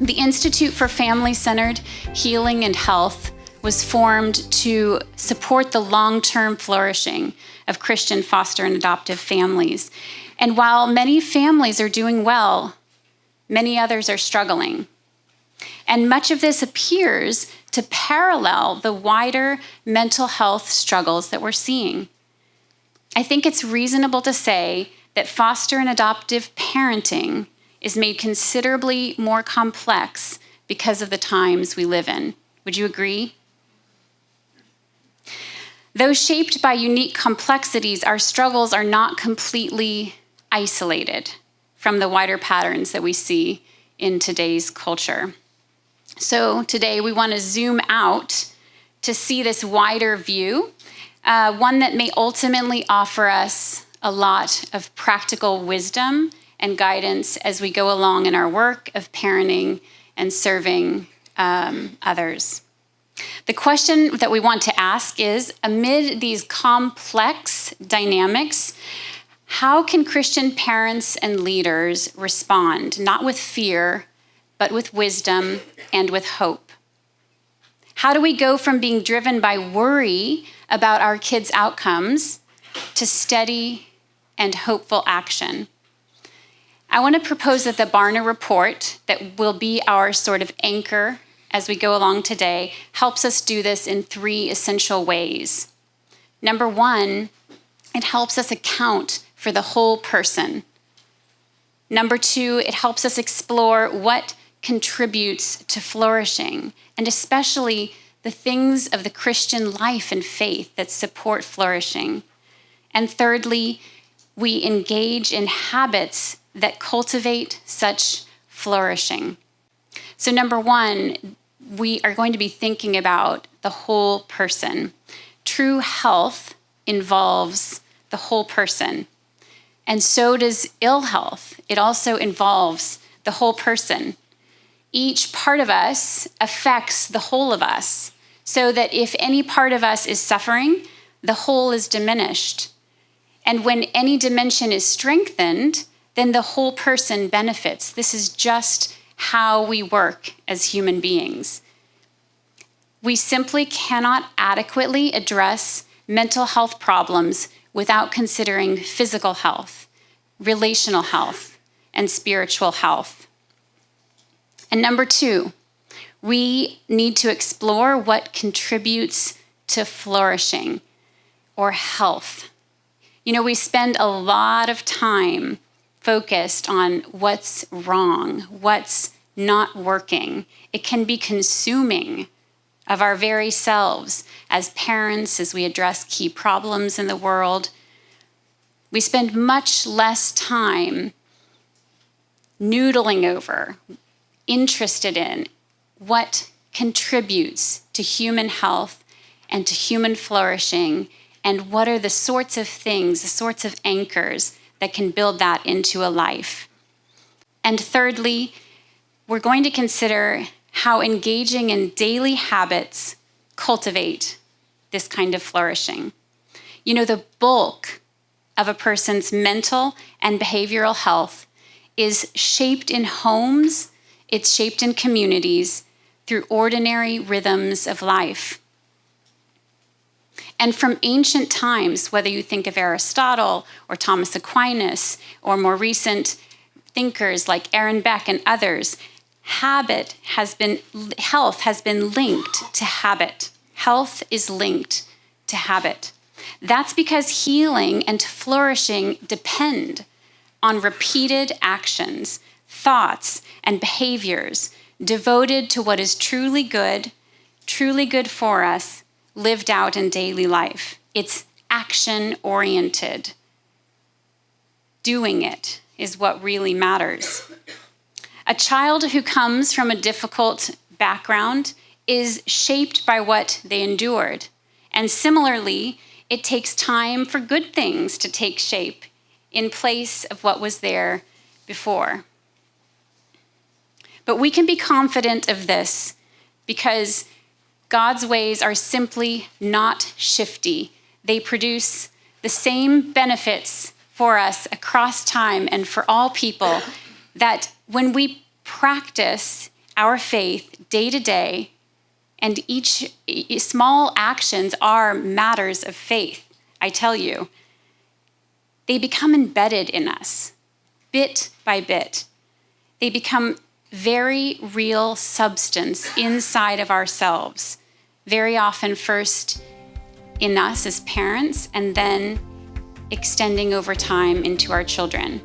The Institute for Family-Centered Healing and Health was formed to support the long-term flourishing of Christian foster and adoptive families. And while many families are doing well, many others are struggling. And much of this appears to parallel the wider mental health struggles that we're seeing. I think it's reasonable to say that foster and adoptive parenting is made considerably more complex because of the times we live in. Would you agree? Though shaped by unique complexities, our struggles are not completely isolated from the wider patterns that we see in today's culture. So today we want to zoom out to see this wider view, one that may ultimately offer us a lot of practical wisdom and guidance as we go along in our work of parenting and serving others. The question that we want to ask is, amid these complex dynamics, how can Christian parents and leaders respond, not with fear, but with wisdom and with hope? How do we go from being driven by worry about our kids' outcomes to steady and hopeful action? I want to propose that the Barna report, that will be our sort of anchor as we go along today, helps us do this in 3 essential ways. Number 1, it helps us account for the whole person. Number 2, it helps us explore what contributes to flourishing, and especially the things of the Christian life and faith that support flourishing. And thirdly, we engage in habits that cultivate such flourishing. So number 1, we are going to be thinking about the whole person. True health involves the whole person. And so does ill health. It also involves the whole person. Each part of us affects the whole of us, so that if any part of us is suffering, the whole is diminished. And when any dimension is strengthened, then the whole person benefits. This is just how we work as human beings. We simply cannot adequately address mental health problems without considering physical health, relational health, and spiritual health. And number 2, we need to explore what contributes to flourishing or health. You know, we spend a lot of time focused on what's wrong, what's not working. It can be consuming of our very selves as parents, as we address key problems in the world. We spend much less time noodling over, interested in what contributes to human health and to human flourishing, and what are the sorts of things, the sorts of anchors that can build that into a life. And thirdly, we're going to consider how engaging in daily habits cultivate this kind of flourishing. You know, the bulk of a person's mental and behavioral health is shaped in homes, it's shaped in communities through ordinary rhythms of life. And from ancient times, whether you think of Aristotle or Thomas Aquinas or more recent thinkers like Aaron Beck and others, health has been linked to habit. Health is linked to habit. That's because healing and flourishing depend on repeated actions, thoughts, and behaviors devoted to what is truly good for us, lived out in daily life. It's action-oriented. Doing it is what really matters. A child who comes from a difficult background is shaped by what they endured. And similarly, it takes time for good things to take shape in place of what was there before. But we can be confident of this because God's ways are simply not shifty. They produce the same benefits for us across time and for all people, that when we practice our faith day to day, and each small actions are matters of faith, I tell you, they become embedded in us, bit by bit. They become very real substance inside of ourselves, very often first in us as parents, and then extending over time into our children.